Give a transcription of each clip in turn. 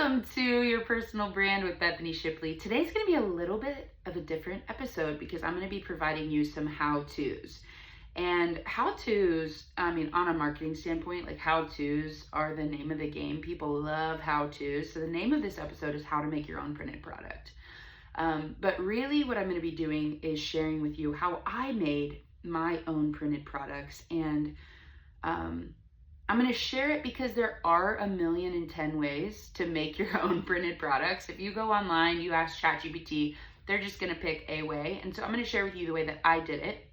Welcome to Your Personal Brand with Bethany Shipley. Today's going to be a little bit of a different episode because I'm going to be providing you some how-tos. And how-tos, on a marketing standpoint, like how-tos are the name of the game. People love how-tos. So the name of this episode is How to Make Your Own Printed Product. But really what I'm going to be doing is sharing with you how I made my own printed products. And I'm going to share it because there are 1,000,010 ways to make your own printed products. If you go online, you ask ChatGPT, they're just going to pick a way. And so I'm going to share with you the way that I did it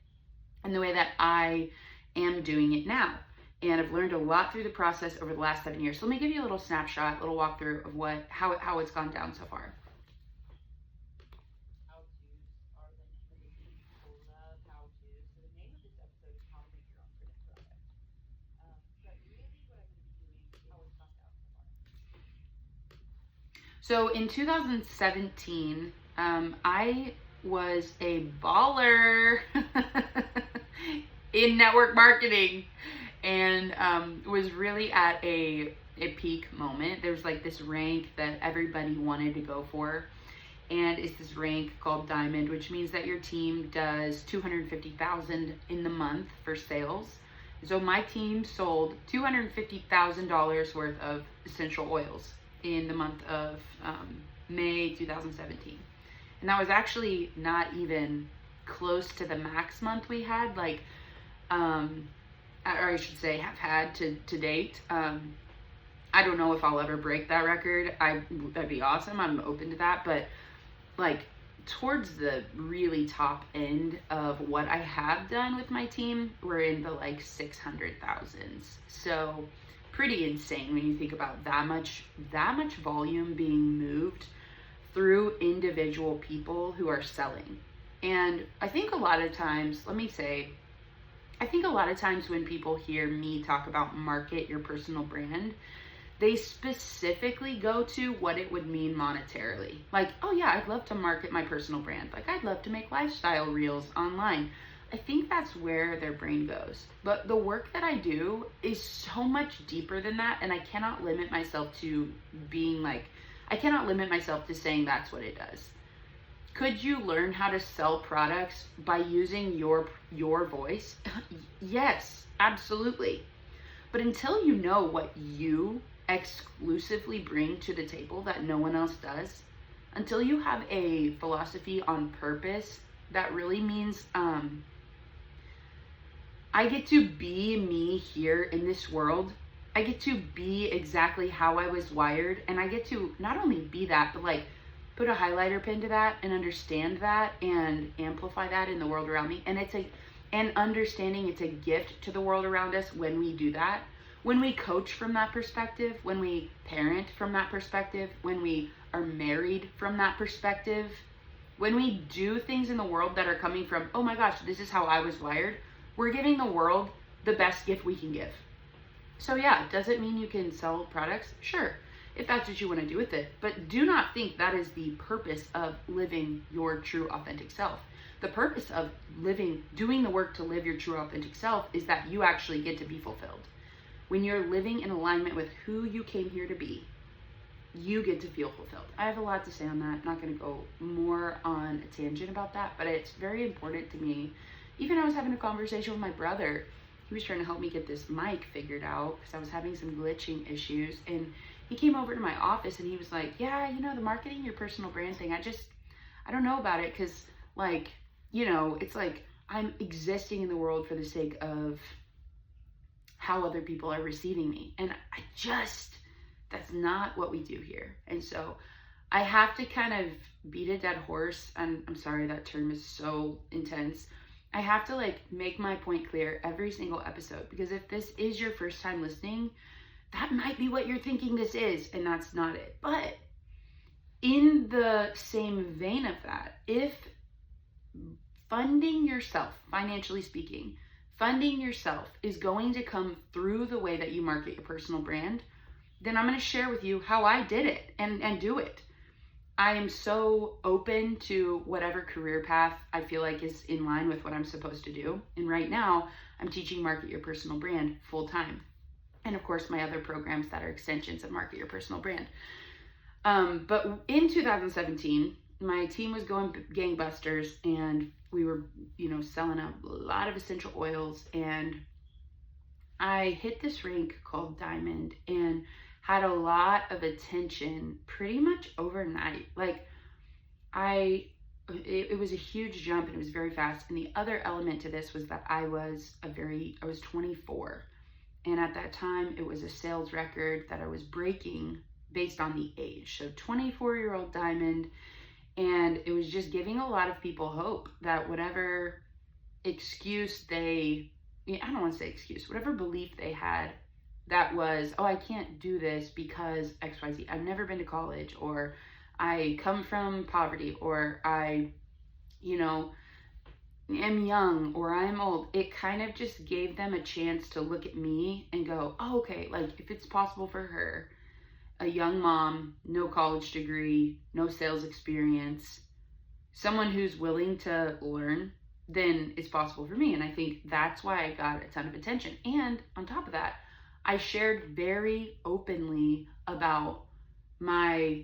and the way that I am doing it now. And I've learned a lot through the process over the last 7 years. So let me give you a little snapshot, a little walkthrough of how it's gone down so far. So in 2017, I was a baller in network marketing and was really at a peak moment. There's like this rank that everybody wanted to go for. And it's this rank called Diamond, which means that your team does $250,000 in the month for sales. So my team sold $250,000 worth of essential oils in the month of May 2017. And that was actually not even close to the max month we had, or I should say have had to date. I don't know if I'll ever break that record. That'd be awesome. I'm open to that. But like towards the really top end of what I have done with my team, we're in the like 600,000s. So pretty insane when you think about that much volume being moved through individual people who are selling. And I think a lot of times when people hear me talk about market your personal brand, they specifically go to what it would mean monetarily. Like, oh yeah, I'd love to market my personal brand. Like, I'd love to make lifestyle reels online. I think that's where their brain goes. But the work that I do is so much deeper than that, and I cannot limit myself to saying that's what it does. Could you learn how to sell products by using your voice? Yes, absolutely. But until you know what you exclusively bring to the table that no one else does, until you have a philosophy on purpose that really means I get to be me here in this world. I get to be exactly how I was wired, and I get to not only be that, but like put a highlighter pen to that and understand that and amplify that in the world around me. And understanding it's a gift to the world around us when we do that. When we coach from that perspective, when we parent from that perspective, when we are married from that perspective, when we do things in the world that are coming from, oh my gosh, this is how I was wired, we're giving the world the best gift we can give. So yeah, does it mean you can sell products? Sure, if that's what you want to do with it. But do not think that is the purpose of living your true authentic self. The purpose of doing the work to live your true authentic self is that you actually get to be fulfilled. When you're living in alignment with who you came here to be, you get to feel fulfilled. I have a lot to say on that. I'm not going to go more on a tangent about that, but it's very important to me. Even I was having a conversation with my brother. He was trying to help me get this mic figured out because I was having some glitching issues. And he came over to my office and he was like, yeah, the marketing your personal brand thing, I don't know about it because it's like I'm existing in the world for the sake of how other people are receiving me. And that's not what we do here. And so I have to kind of beat a dead horse. And I'm sorry, that term is so intense. I have to make my point clear every single episode, because if this is your first time listening, that might be what you're thinking this is, and that's not it. But in the same vein of that, if funding yourself, financially speaking, funding yourself is going to come through the way that you market your personal brand, then I'm going to share with you how I did it and do it. I am so open to whatever career path I feel like is in line with what I'm supposed to do. And right now, I'm teaching Market Your Personal Brand full time. And of course, my other programs that are extensions of Market Your Personal Brand. But in 2017, my team was going gangbusters, and we were, selling a lot of essential oils. And I hit this rank called Diamond and had a lot of attention pretty much overnight. Like, it was a huge jump, and it was very fast. And the other element to this was that I was 24. And at that time, it was a sales record that I was breaking based on the age. So 24-year-old Diamond. And it was just giving a lot of people hope that whatever excuse I don't want to say excuse, whatever belief they had that was, oh, I can't do this because XYZ. I've never been to college, or I come from poverty, or I, am young, or I'm old. It kind of just gave them a chance to look at me and go, oh, okay, like if it's possible for her, a young mom, no college degree, no sales experience, someone who's willing to learn, then it's possible for me. And I think that's why I got a ton of attention. And on top of that, I shared very openly about my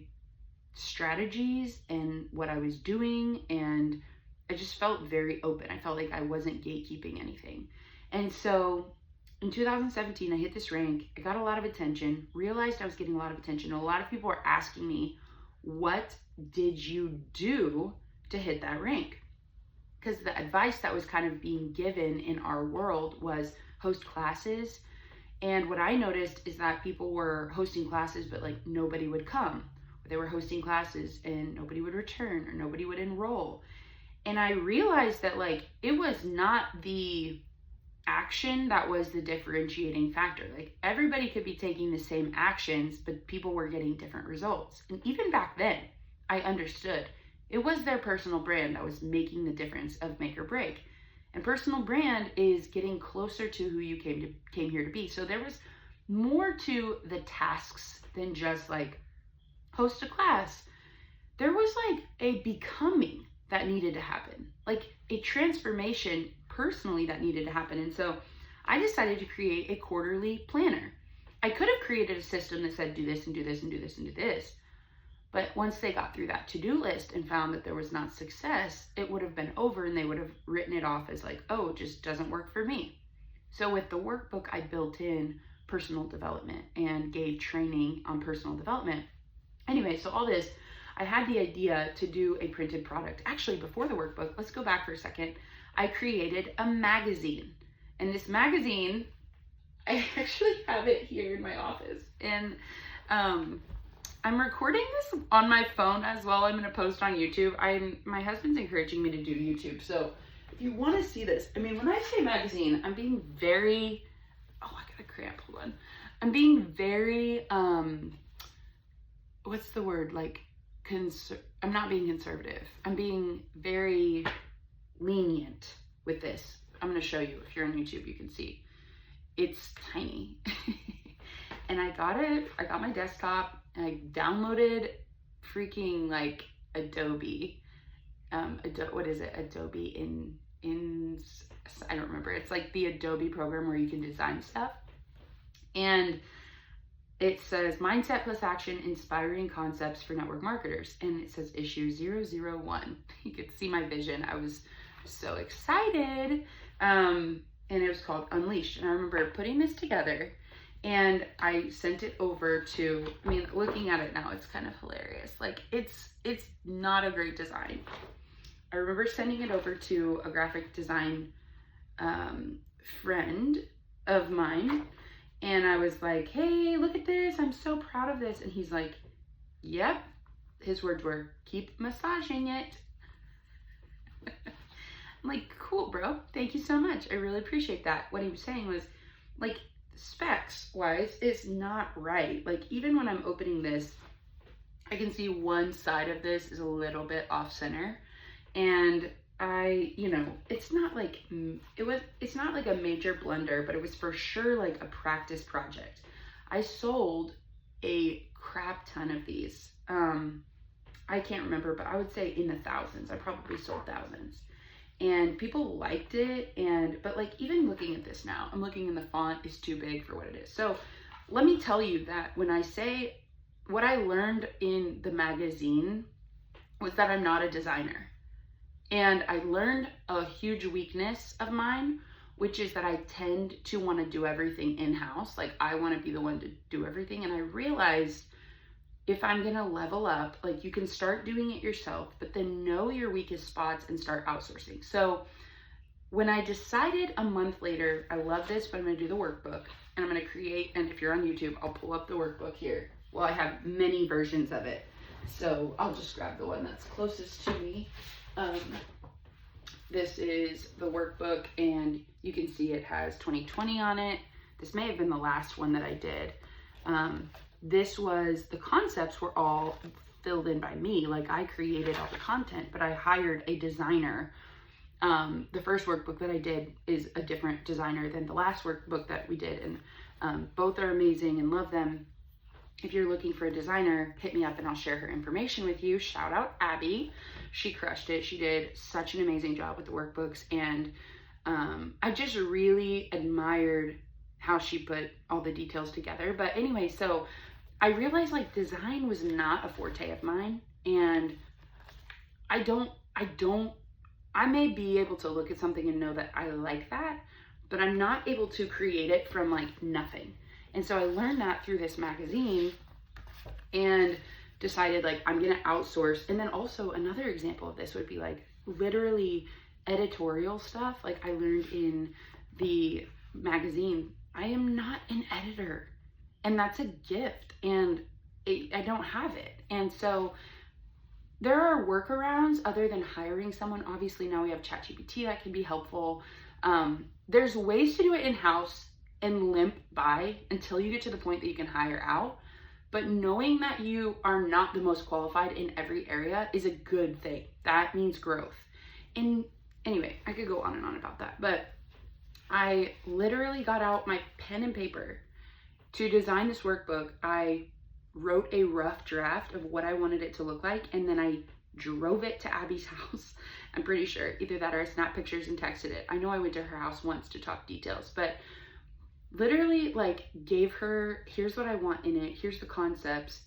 strategies and what I was doing, and I just felt very open. I felt like I wasn't gatekeeping anything. And so in 2017, I hit this rank. I got a lot of attention, realized I was getting a lot of attention. A lot of people were asking me, what did you do to hit that rank? Because the advice that was kind of being given in our world was host classes. And what I noticed is that people were hosting classes, but like nobody would come. They were hosting classes and nobody would return, or nobody would enroll. And I realized that like it was not the action that was the differentiating factor. Like everybody could be taking the same actions, but people were getting different results. And even back then, I understood it was their personal brand that was making the difference of make or break. And personal brand is getting closer to who you came here to be. So there was more to the tasks than just like host a class. There was like a becoming that needed to happen, like a transformation personally that needed to happen. And so I decided to create a quarterly planner. I could have created a system that said do this and do this and do this and do this. But once they got through that to-do list and found that there was not success, it would have been over, and they would have written it off as like, oh, it just doesn't work for me. So with the workbook, I built in personal development and gave training on personal development. Anyway, so all this, I had the idea to do a printed product. Actually, before the workbook, let's go back for a second. I created a magazine. And this magazine, I actually have it here in my office. And I'm recording this on my phone as well. I'm going to post on YouTube. My husband's encouraging me to do YouTube. So if you want to see this, I mean, when I say magazine, I'm being very, I got a cramp, hold on. I'm being very, what's the word? Like, I'm not being conservative. I'm being very lenient with this. I'm going to show you. If you're on YouTube, you can see. It's tiny. And I got my desktop, and I downloaded freaking like Adobe. What is it? Adobe in I don't remember. It's like the Adobe program where you can design stuff. And it says Mindset plus Action, Inspiring Concepts for Network Marketers. And it says issue 001. You could see my vision. I was so excited. And it was called Unleashed. And I remember putting this together, and I sent it over to, I mean, looking at it now, it's kind of hilarious. Like, it's not a great design. I remember sending it over to a graphic design friend of mine. And I was like, hey, look at this. I'm so proud of this. And he's like, yep. His words were, keep massaging it. I'm like, cool, bro. Thank you so much. I really appreciate that. What he was saying was, like, specs wise, it's not right. Like, even when I'm opening this, I can see one side of this is a little bit off center. And it's not like a major blunder, but it was for sure like a practice project. I sold a crap ton of these. I can't remember, but I would say in the thousands. I probably sold thousands. And people liked it. But like, even looking at this now, I'm looking, and the font is too big for what it is. So let me tell you that when I say what I learned in the magazine was that I'm not a designer. And I learned a huge weakness of mine, which is that I tend to want to do everything in-house. Like, I want to be the one to do everything. And I realized if I'm going to level up, like, you can start doing it yourself, but then know your weakest spots and start outsourcing. So when I decided a month later, I love this, but I'm going to do the workbook and I'm going to create, and if you're on YouTube, I'll pull up the workbook here. Well, I have many versions of it. So I'll just grab the one that's closest to me. This is the workbook, and you can see it has 2020 on it. This may have been the last one that I did. This was, the concepts were all filled in by me. Like, I created all the content, but I hired a designer. The first workbook that I did is a different designer than the last workbook that we did, and both are amazing and love them. If you're looking for a designer, hit me up and I'll share her information with you. Shout out Abby. She crushed it. She did such an amazing job with the workbooks, and I just really admired how she put all the details together. But anyway, so I realized, like, design was not a forte of mine, and I may be able to look at something and know that I like that, but I'm not able to create it from, like, nothing. And so I learned that through this magazine and decided, like, I'm going to outsource. And then also another example of this would be, like, literally editorial stuff. Like, I learned in the magazine, I am not an editor, and that's a gift, and I don't have it. And so there are workarounds other than hiring someone. Obviously now we have ChatGPT that can be helpful. There's ways to do it in-house and limp by until you get to the point that you can hire out. But knowing that you are not the most qualified in every area is a good thing. That means growth. And anyway, I could go on and on about that, but I literally got out my pen and paper to design this workbook. I wrote a rough draft of what I wanted it to look like, and then I drove it to Abby's house. I'm pretty sure either that or I snapped pictures and texted it. I know I went to her house once to talk details, but literally, like, gave her, here's what I want in it, here's the concepts,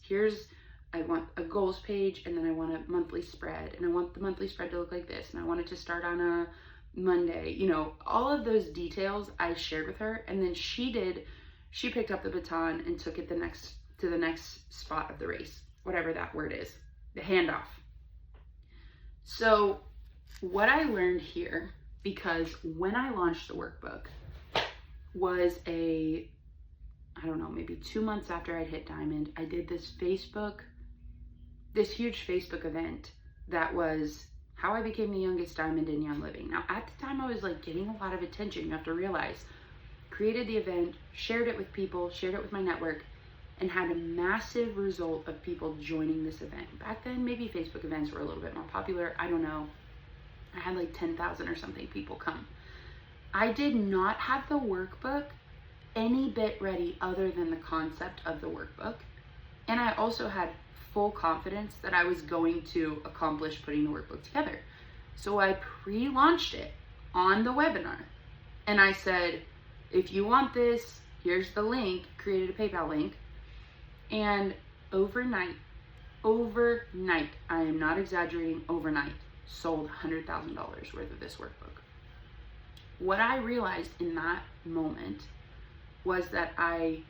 I want a goals page, and then I want a monthly spread, and I want the monthly spread to look like this, and I want it to start on a Monday. You know, all of those details I shared with her, and then she picked up the baton and took it to the next spot of the race, whatever that word is, the handoff. So what I learned here, because when I launched the workbook, was I don't know, maybe 2 months after I'd hit Diamond, I did this huge Facebook event that was how I became the youngest Diamond in Young Living. Now, at the time, I was, like, getting a lot of attention. You have to realize, created the event, shared it with people, shared it with my network, and had a massive result of people joining this event. Back then, maybe Facebook events were a little bit more popular. I don't know. I had like 10,000 or something people come. I did not have the workbook any bit ready other than the concept of the workbook. And I also had full confidence that I was going to accomplish putting the workbook together. So I pre-launched it on the webinar. And I said, if you want this, here's the link, created a PayPal link. And overnight, I am not exaggerating, overnight, sold $100,000 worth of this workbook. What I realized in that moment was that I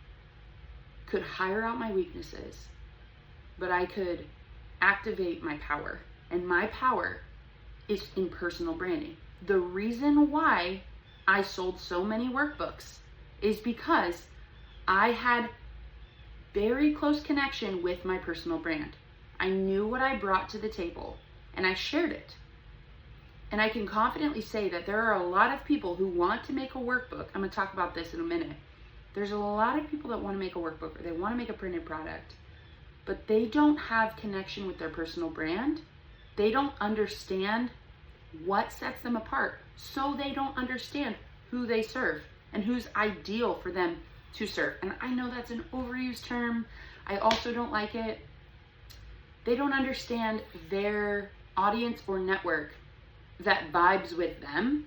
could hire out my weaknesses, but I could activate my power. And my power is in personal branding. The reason why I sold so many workbooks is because I had very close connection with my personal brand. I knew what I brought to the table and I shared it. And I can confidently say that there are a lot of people who want to make a workbook. I'm going to talk about this in a minute. There's a lot of people that want to make a workbook or they want to make a printed product, but they don't have connection with their personal brand. They don't understand what sets them apart. So they don't understand who they serve and who's ideal for them to serve. And I know that's an overused term. I also don't like it. They don't understand their audience or network that vibes with them.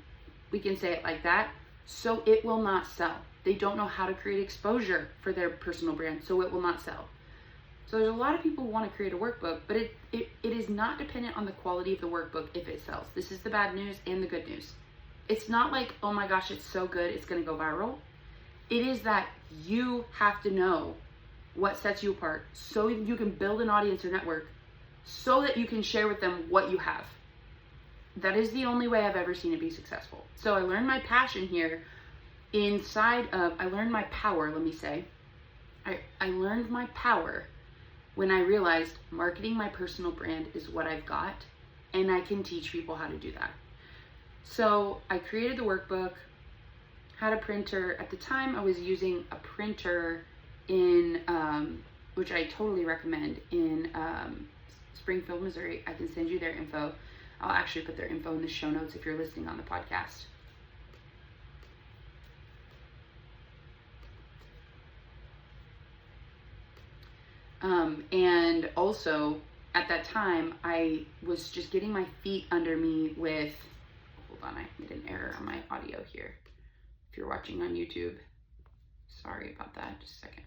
We can say it like that. So it will not sell. They don't know how to create exposure for their personal brand, so it will not sell. So there's a lot of people who want to create a workbook, but it is not dependent on the quality of the workbook if it sells. This is the bad news and the good news. It's not like, oh my gosh, it's so good, it's going to go viral. It is that you have to know what sets you apart so you can build an audience or network so that you can share with them what you have. That is the only way I've ever seen it be successful. So I learned my passion here I learned my power, let me say. I learned my power when I realized marketing my personal brand is what I've got, and I can teach people how to do that. So I created the workbook, had a printer. At the time, I was using a printer in, which I totally recommend, in Springfield, Missouri. I can send you their info. I'll actually put their info in the show notes if you're listening on the podcast. And also at that time, I was just getting my feet under me with, hold on, I made an error on my audio here. If you're watching on YouTube, sorry about that, just a second.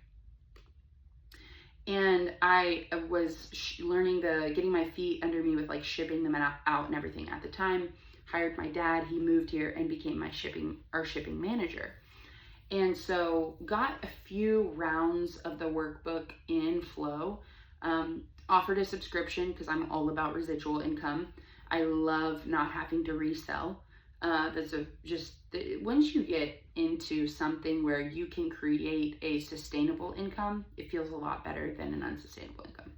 And I was getting my feet under me with like shipping them out and everything. At the time, hired my dad, he moved here and became our shipping manager. And so got a few rounds of the workbook in flow, offered a subscription because I'm all about residual income. I love not having to resell. Once you get into something where you can create a sustainable income, it feels a lot better than an unsustainable income.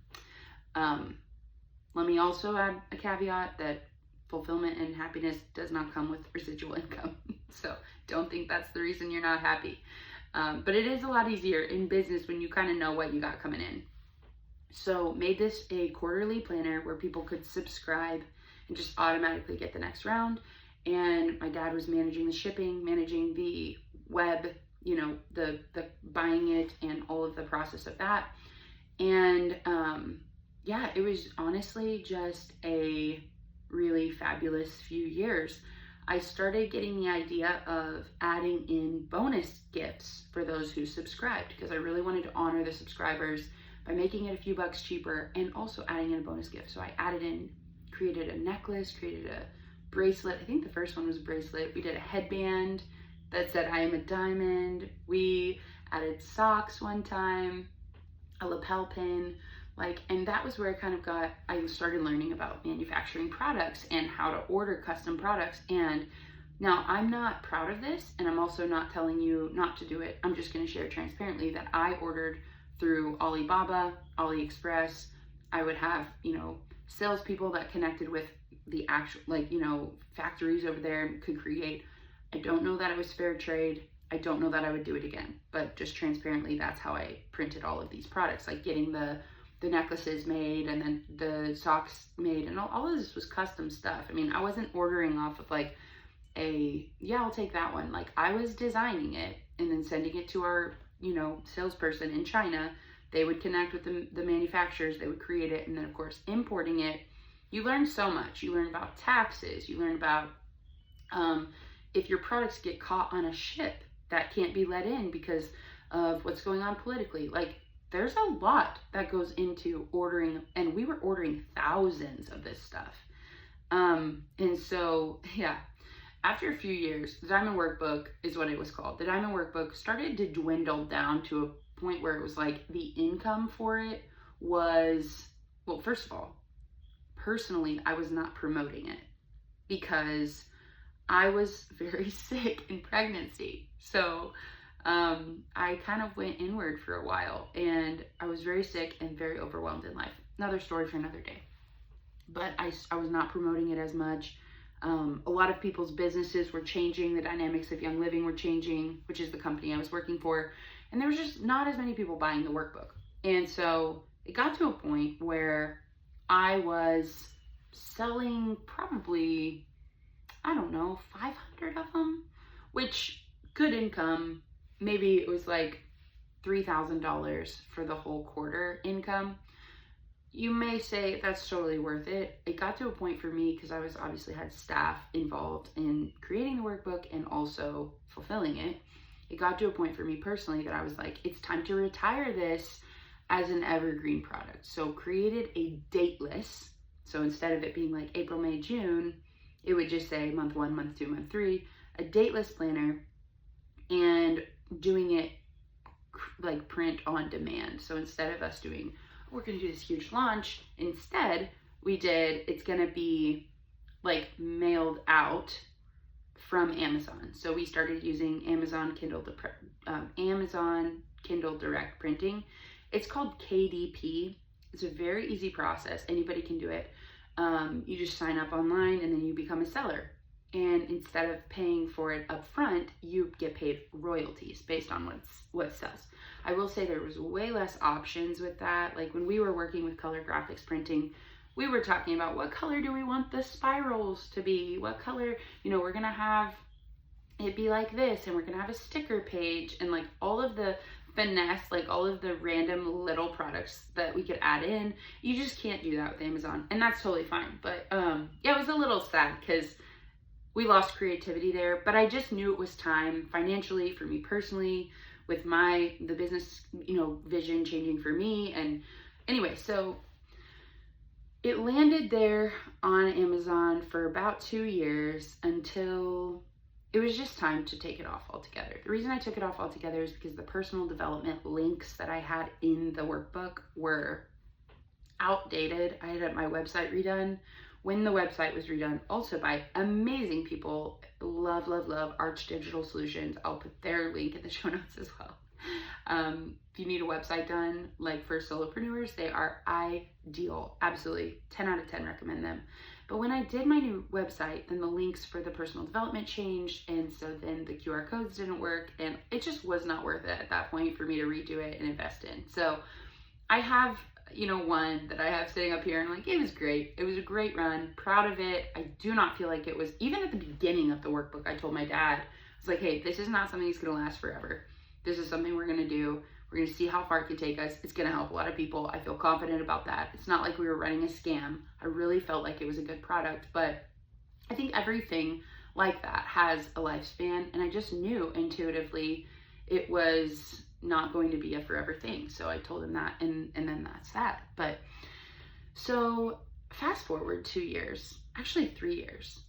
Let me also add a caveat that fulfillment and happiness does not come with residual income. So don't think that's the reason you're not happy. But it is a lot easier in business when you kind of know what you got coming in. So made this a quarterly planner where people could subscribe and just automatically get the next round. And my dad was managing the shipping, managing the web, the buying it and all of the process of that. And it was honestly just a really fabulous few years. I started getting the idea of adding in bonus gifts for those who subscribed because I really wanted to honor the subscribers by making it a few bucks cheaper and also adding in a bonus gift. So I created a necklace, created a bracelet. I think the first one was a bracelet. We did a headband that said I am a diamond. We added socks one time, a lapel pin, and that was where I started learning about manufacturing products and how to order custom products. And now I'm not proud of this, and I'm also not telling you not to do it. I'm just going to share transparently that I ordered through Alibaba, AliExpress. I would have, salespeople that connected with the actual, factories over there and could create. I don't know that it was fair trade. I don't know that I would do it again, but just transparently, that's how I printed all of these products, like getting the necklaces made and then the socks made, and all of this was custom stuff. I mean, I wasn't ordering off of I'll take that one. I was designing it and then sending it to our, salesperson in China. They would connect with the manufacturers, they would create it, and then of course importing it. You learn so much. You learn about taxes. You learn about if your products get caught on a ship that can't be let in because of what's going on politically. There's a lot that goes into ordering, and we were ordering thousands of this stuff. And so, after a few years, the Diamond Workbook is what it was called. The Diamond Workbook started to dwindle down to a point where it was the income for it was, well, first of all, personally, I was not promoting it because I was very sick in pregnancy. So I kind of went inward for a while, and I was very sick and very overwhelmed in life. Another story for another day. But I was not promoting it as much. A lot of people's businesses were changing. The dynamics of Young Living were changing, which is the company I was working for. And there was just not as many people buying the workbook. And so it got to a point where I was selling probably, 500 of them, which good income. Maybe it was $3,000 for the whole quarter income. You may say that's totally worth it. It got to a point for me because I was obviously had staff involved in creating the workbook and also fulfilling it. It got to a point for me personally that I was it's time to retire this as an evergreen product. So created a dateless. So instead of it being like April, May, June, it would just say month 1, month 2, month 3, a dateless planner, and doing it like print on demand. So instead of us doing, we're going to do this huge launch, instead we did, it's going to be like mailed out from Amazon. So we started using Amazon Kindle Direct Printing. It's called KDP. It's a very easy process. Anybody can do it. You just sign up online and then you become a seller. And instead of paying for it up front, you get paid royalties based on what it sells. I will say there was way less options with that. Like when we were working with color graphics printing, we were talking about what color do we want the spirals to be? What color, we're gonna have it be like this, and we're gonna have a sticker page, and like all of the finesse, like all of the random little products that we could add in. You just can't do that with Amazon, and that's totally fine. But yeah, it was a little sad because we lost creativity there, but I just knew it was time financially for me personally, with the business, vision changing for me. And anyway, so it landed there on Amazon for about 2 years until it was just time to take it off altogether. The reason I took it off altogether is because the personal development links that I had in the workbook were outdated. I had my website redone. When the website was redone, also by amazing people, love Arch Digital Solutions. I'll put their link in the show notes as well. If you need a website done, like for solopreneurs, they are ideal. Absolutely, 10 out of 10 recommend them. But when I did my new website, then the links for the personal development changed, and so then the QR codes didn't work, and it just was not worth it at that point for me to redo it and invest in. So I have one that I have sitting up here, and like, it was great. It was a great run, proud of it. I do not feel like it was, even at the beginning of the workbook, I told my dad, I was like, hey, this is not something that's gonna last forever. This is something we're gonna do. We're gonna see how far it can take us. It's gonna help a lot of people. I feel confident about that. It's not like we were running a scam. I really felt like it was a good product, but I think everything like that has a lifespan, and I just knew intuitively it was not going to be a forever thing. So I told him that, and then that's that. But so fast forward 2 years, actually 3 years,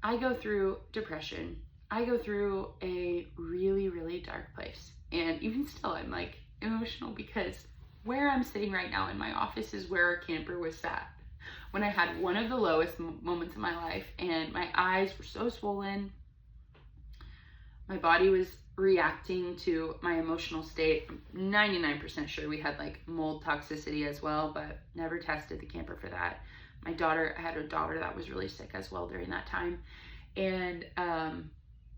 I go through depression. I go through a really, really dark place. And even still, I'm like emotional because where I'm sitting right now in my office is where our camper was sat when I had one of the lowest moments of my life, and my eyes were so swollen. My body was reacting to my emotional state. I'm 99% sure we had like mold toxicity as well, but never tested the camper for that. I had a daughter that was really sick as well during that time. And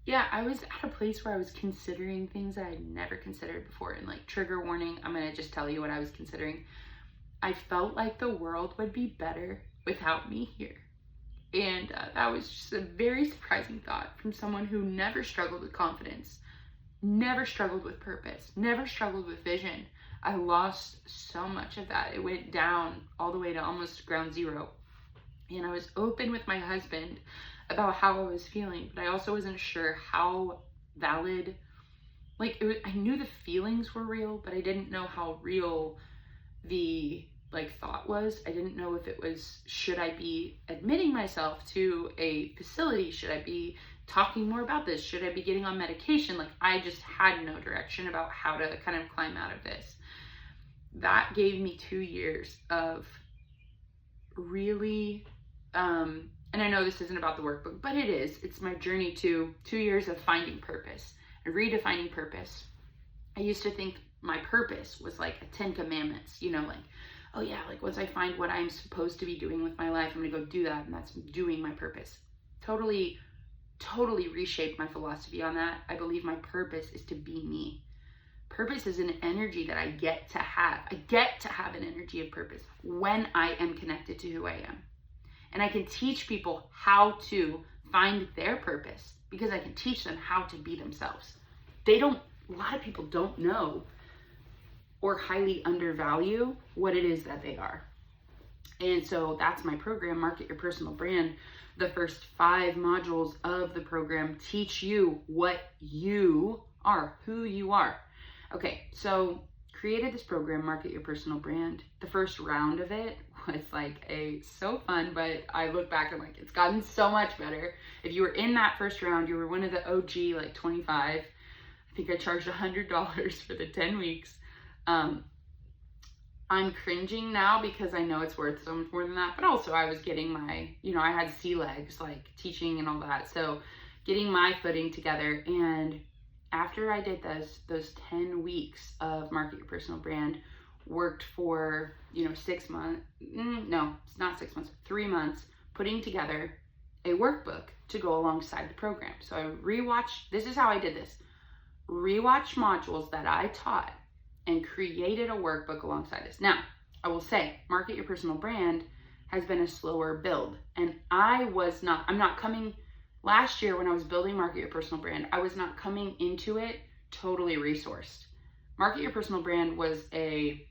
yeah, I was at a place where I was considering things that I'd never considered before. And like, trigger warning, I'm gonna just tell you what I was considering. I felt like the world would be better without me here. And that was just a very surprising thought from someone who never struggled with confidence, never struggled with purpose, never struggled with vision. I lost so much of that. It went down all the way to almost ground zero. And I was open with my husband about how I was feeling, but I also wasn't sure how valid, I knew the feelings were real, but I didn't know how real the thought was. I didn't know if it was, should I be admitting myself to a facility? Should I be talking more about this? Should I be getting on medication? I just had no direction about how to kind of climb out of this. That gave me 2 years of really, and I know this isn't about the workbook, but it is. It's my journey to 2 years of finding purpose and redefining purpose. I used to think my purpose was like a 10 commandments, oh yeah, once I find what I'm supposed to be doing with my life, I'm gonna go do that, and that's doing my purpose. Totally reshaped my philosophy on that. I believe my purpose is to be me. Purpose is an energy that I get to have. I get to have an energy of purpose when I am connected to who I am. And I can teach people how to find their purpose because I can teach them how to be themselves. A lot of people don't know or highly undervalue what it is that they are. And so that's my program, Market Your Personal Brand. The first 5 modules of the program teach you what you are, who you are. Okay, so created this program, Market Your Personal Brand. The first round of it was like so fun, but I look back and like, it's gotten so much better. If you were in that first round, you were one of the OG, like 25. I think I charged $100 for the 10 weeks. I'm cringing now because I know it's worth so much more than that, but also I was getting my, I had sea legs, like teaching and all that. So getting my footing together. And after I did those 10 weeks of Market Your Personal Brand, worked for, 6 months, no, it's not 6 months, 3 months, putting together a workbook to go alongside the program. So I this is how I did this, rewatched modules that I taught and created a workbook alongside this. Now, I will say, Market Your Personal Brand has been a slower build. And last year when I was building Market Your Personal Brand, I was not coming into it totally resourced. Market Your Personal Brand was a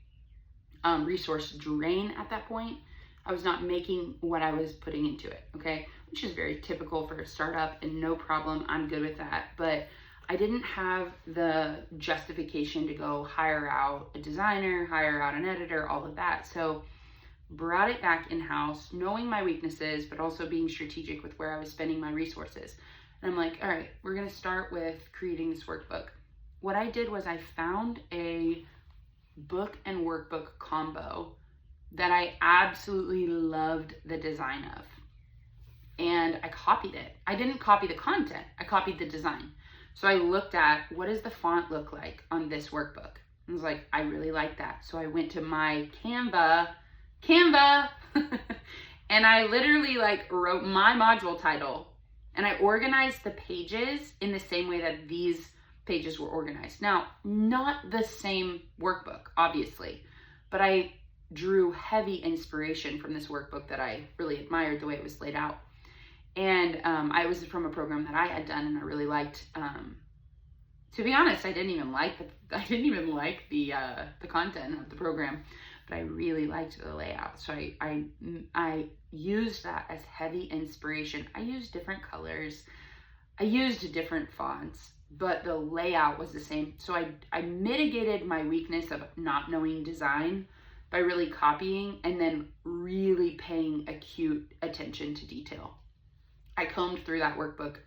resource drain at that point. I was not making what I was putting into it, okay? Which is very typical for a startup, and no problem, I'm good with that. But I didn't have the justification to go hire out a designer, hire out an editor, all of that. So brought it back in-house, knowing my weaknesses, but also being strategic with where I was spending my resources. And I'm like, all right, we're gonna start with creating this workbook. What I did was I found a book and workbook combo that I absolutely loved the design of. And I copied it. I didn't copy the content, I copied the design. So I looked at, what does the font look like on this workbook? I was like, I really like that. So I went to my Canva, and I literally wrote my module title, and I organized the pages in the same way that these pages were organized. Now, not the same workbook, obviously, but I drew heavy inspiration from this workbook that I really admired the way it was laid out. And I was from a program that I had done, and I really liked. To be honest, I didn't even like the content of the program, but I really liked the layout. So I used that as heavy inspiration. I used different colors, I used different fonts, but the layout was the same. So I mitigated my weakness of not knowing design by really copying and then really paying acute attention to detail. I combed through that workbook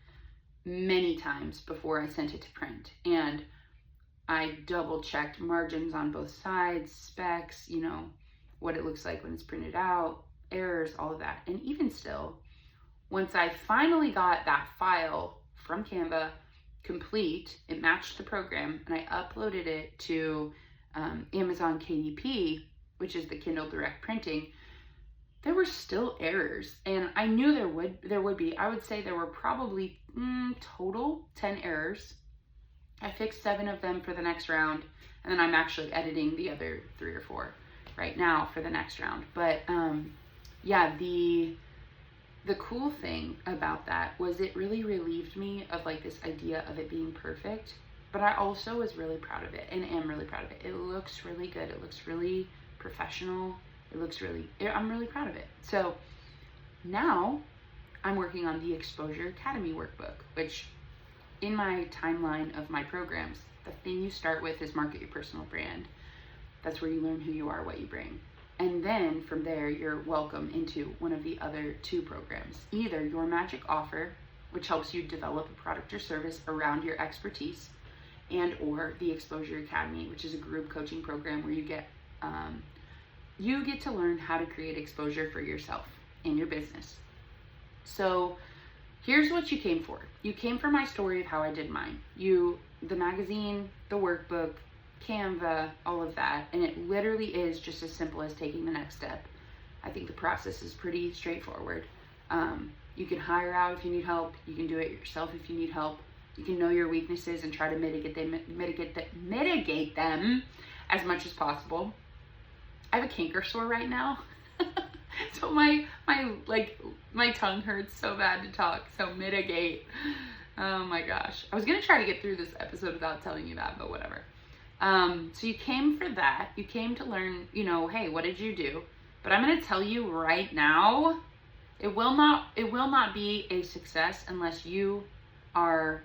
many times before I sent it to print, and I double checked margins on both sides, specs, what it looks like when it's printed out, errors, all of that. And even still, once I finally got that file from Canva complete, it matched the program, and I uploaded it to Amazon KDP, which is the Kindle Direct Printing, there were still errors, and I knew there would be. I would say there were probably total 10 errors. I fixed 7 of them for the next round, and then I'm actually editing the other 3 or 4 right now for the next round. But yeah, the cool thing about that was it really relieved me of this idea of it being perfect, but I also was really proud of it and am really proud of it. It looks really good. It looks really professional. I'm really proud of it. So now I'm working on the Exposure Academy workbook, which in my timeline of my programs, the thing you start with is Market Your Personal Brand. That's where you learn who you are, what you bring. And then from there, you're welcome into one of the other 2 programs, either Your Magic Offer, which helps you develop a product or service around your expertise, and or the Exposure Academy, which is a group coaching program where you get to learn how to create exposure for yourself and your business. So here's what you came for. You came for my story of how I did mine. The magazine, the workbook, Canva, all of that. And it literally is just as simple as taking the next step. I think the process is pretty straightforward. You can hire out if you need help. You can do it yourself if you need help. You can know your weaknesses and try to mitigate them as much as possible. I have a canker sore right now. So my tongue hurts so bad to talk. So mitigate. Oh my gosh. I was going to try to get through this episode without telling you that, but whatever. So you came for that. You came to learn, hey, what did you do? But I'm going to tell you right now, it will not be a success unless you are,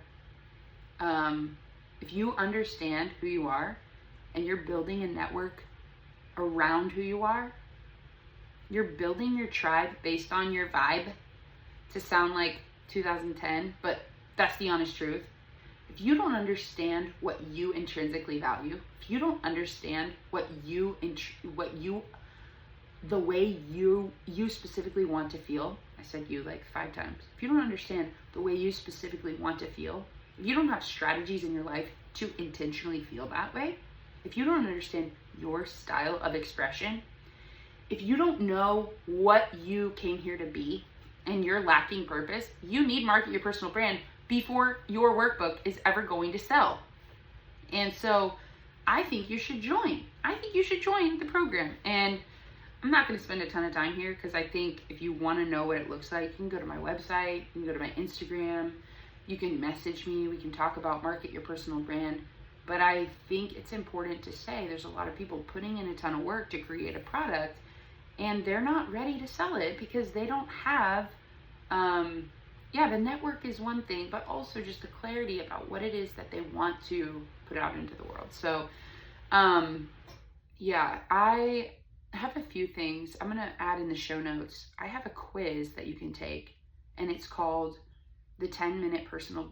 if you understand who you are and you're building a network around who you are, you're building your tribe based on your vibe, to sound like 2010, but that's the honest truth. If you don't understand what you intrinsically value, if you don't understand the way you specifically want to feel, I said you like 5 times. If you don't understand the way you specifically want to feel, if you don't have strategies in your life to intentionally feel that way, if you don't understand your style of expression, if you don't know what you came here to be and you're lacking purpose, you need Market Your Personal Brand before your workbook is ever going to sell. And so I think you should join. I think you should join the program. And I'm not going to spend a ton of time here, because I think if you want to know what it looks like, you can go to my website, you can go to my Instagram, you can message me, we can talk about Market Your Personal Brand. But I think it's important to say there's a lot of people putting in a ton of work to create a product, and they're not ready to sell it because they don't have, the network is one thing, but also just the clarity about what it is that they want to put out into the world. So, I have a few things I'm going to add in the show notes. I have a quiz that you can take, and it's called the 10-minute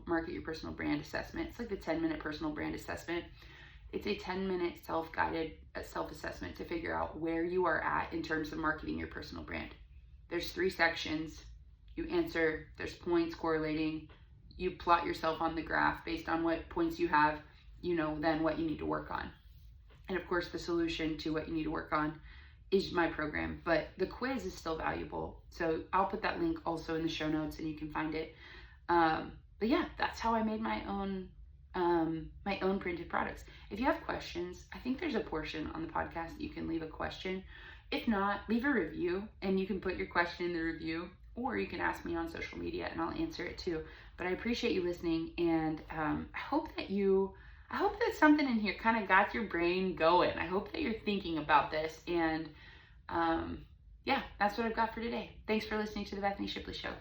Market Your Personal Brand assessment. It's like the 10-minute personal brand assessment. It's a 10-minute self-guided self-assessment to figure out where you are at in terms of marketing your personal brand. There's 3 sections. You answer, there's points correlating. You plot yourself on the graph based on what points you have, then what you need to work on. And of course, the solution to what you need to work on is my program, but the quiz is still valuable. So I'll put that link also in the show notes and you can find it. That's how I made my own printed products. If you have questions, I think there's a portion on the podcast that you can leave a question. If not, leave a review and you can put your question in the review, or you can ask me on social media and I'll answer it too. But I appreciate you listening, and I hope that something in here kind of got your brain going. I hope that you're thinking about this, and that's what I've got for today. Thanks for listening to the Bethany Shipley Show.